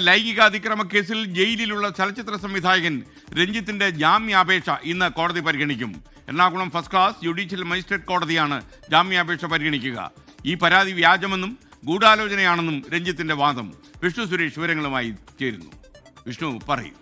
ലൈംഗികാതിക്രമ കേസിൽ ജയിലിലുള്ള ചലച്ചിത്ര സംവിധായകൻ രഞ്ജിത്തിന്റെ ജാമ്യാപേക്ഷ ഇന്ന് കോടതി പരിഗണിക്കും. Ernakulam first class judicial magistrate കോടതിയാണ് ജാമ്യാപേക്ഷ പരിഗണിക്കുക. ഈ പരാതി വ്യാജമെന്നും ഗൂഢാലോചനയാണെന്നും രഞ്ജിത്തിന്റെ വാദം. വിഷ്ണു സുരേഷ് വിവരങ്ങളുമായി ചേരുന്നു. വിഷ്ണു പറയും.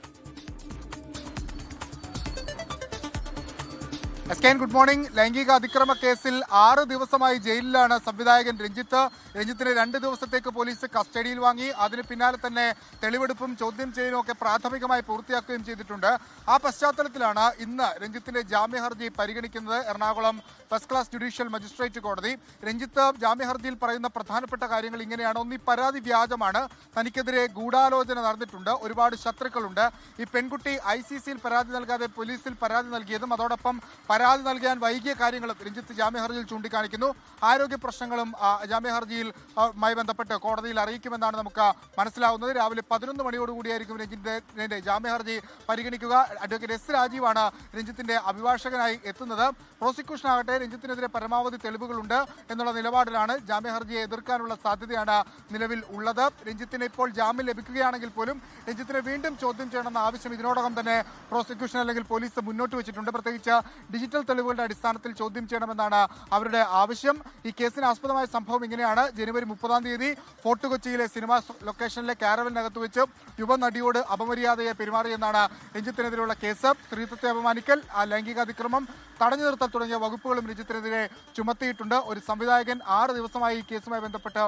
Good morning. ലൈംഗിക അതിക്രമ കേസിൽ 6 ദിവസമായി ജയിലിലാണ് സംവിധായകൻ രഞ്ജിത്ത്. രഞ്ജിത്തിനെ 2 ദിവസത്തേക്ക് പോലീസ് കസ്റ്റഡിയിൽ വാങ്ങി. അതിന് പിന്നാലെ തന്നെ തെളിവെടുപ്പും ചോദ്യം ചെയ്യലും ഒക്കെ പ്രാഥമികമായി പൂർത്തിയാക്കുകയും ചെയ്തിട്ടുണ്ട്. ആ പശ്ചാത്തലത്തിലാണ് ഇന്ന് രഞ്ജിത്തിന്റെ ജാമ്യ ഹർജി പരിഗണിക്കുന്നത് Ernakulam first class judicial magistrate കോടതി. രഞ്ജിത്ത് ജാമ്യഹർജിയിൽ പറയുന്ന പ്രധാനപ്പെട്ട കാര്യങ്ങൾ ഇങ്ങനെയാണ്. ഒന്ന്, ഈ പരാതി വ്യാജമാണ്. തനിക്കെതിരെ ഗൂഢാലോചന നടന്നിട്ടുണ്ട്, ഒരുപാട് ശത്രുക്കളുണ്ട്. ഈ പെൺകുട്ടി ICCയിൽ പരാതി നൽകാതെ പോലീസിൽ പരാതി നൽകിയതും അതോടൊപ്പം പരാതി നൽകാൻ വൈകിയ കാര്യങ്ങളും രഞ്ജിത്ത് ജാമ്യഹർജിയിൽ ചൂണ്ടിക്കാണിക്കുന്നു. ആരോഗ്യ പ്രശ്നങ്ങളും ജാമ്യഹർജിയുമായി ബന്ധപ്പെട്ട് കോടതിയിൽ അറിയിക്കുമെന്നാണ് നമുക്ക് മനസ്സിലാവുന്നത്. രാവിലെ 11 മണിയോടുകൂടിയായിരിക്കും രഞ്ജിത്തിന്റെ ജാമ്യഹർജി പരിഗണിക്കുക. Advocate S. രാജീവാണ് രഞ്ജിത്തിന്റെ അഭിഭാഷകനായി എത്തുന്നത്. പ്രോസിക്യൂഷൻ ആകട്ടെ രഞ്ജിത്തിനെതിരെ പരമാവധി തെളിവുകളുണ്ട് എന്നുള്ള നിലപാടിലാണ്. ജാമ്യഹർജിയെ എതിർക്കാനുള്ള സാധ്യതയാണ് നിലവിൽ ഉള്ളത്. രഞ്ജിത്തിന് ഇപ്പോൾ ജാമ്യം ലഭിക്കുകയാണെങ്കിൽ പോലും രഞ്ജിത്തിനെ വീണ്ടും ചോദ്യം ചെയ്യണമെന്ന ആവശ്യം ഇതിനോടകം തന്നെ പ്രോസിക്യൂഷൻ അല്ലെങ്കിൽ പോലീസ് മുന്നോട്ട് വെച്ചിട്ടുണ്ട്. പ്രത്യേകിച്ച് ഡിജിറ്റൽ തെളിവുകളുടെ അടിസ്ഥാനത്തിൽ ചോദ്യം ചെയ്യണമെന്നാണ് അവരുടെ ആവശ്യം. ഈ കേസിന് ആസ്പദമായ സംഭവം ഇങ്ങനെയാണ്. ജനുവരി 30-ാം തീയതി ഫോർട്ട് കൊച്ചിയിലെ സിനിമാ ലൊക്കേഷനിലെ കാരവലിനകത്ത് വെച്ച് യുവനടിയോട് അപമര്യാദയെ പെരുമാറിയെന്നാണ് രഞ്ജിത്തിനെതിരെയുള്ള കേസ്. സ്ത്രീത്വത്തെ അപമാനിക്കൽ, ലൈംഗികാതിക്രമം, തടഞ്ഞു നിർത്തൽ തുടങ്ങിയ വകുപ്പുകളും രഞ്ജിത്തിനെതിരെ ചുമത്തിയിട്ടുണ്ട്. ഒരു സംവിധായകൻ 6 ദിവസമായി ഈ കേസുമായി ബന്ധപ്പെട്ട്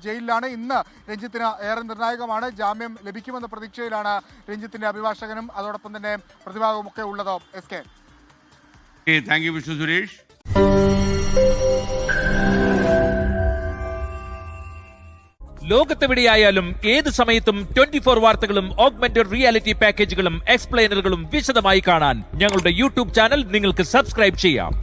ജയിലിലാണ്. ഇന്ന് രഞ്ജിത്തിന് ഏറെ നിർണായകമാണ്. ജാമ്യം ലഭിക്കുമെന്ന പ്രതീക്ഷയിലാണ് രഞ്ജിത്തിന്റെ അഭിഭാഷകനും അതോടൊപ്പം തന്നെ പ്രതിഭാഗവും ഒക്കെ ഉള്ളത്. SK. Thank you Vishnu Suresh. ലോകത്തെവിടെയായാലും ഏത് സമയത്തും 24 വാർത്തകളും ഓഗ്മെന്റഡ് റിയാലിറ്റി പാക്കേജുകളും എക്സ്പ്ലെയിനറുകളും വിശദമായി കാണാൻ ഞങ്ങളുടെ YouTube ചാനൽ നിങ്ങൾക്ക് സബ്സ്ക്രൈബ് ചെയ്യാം.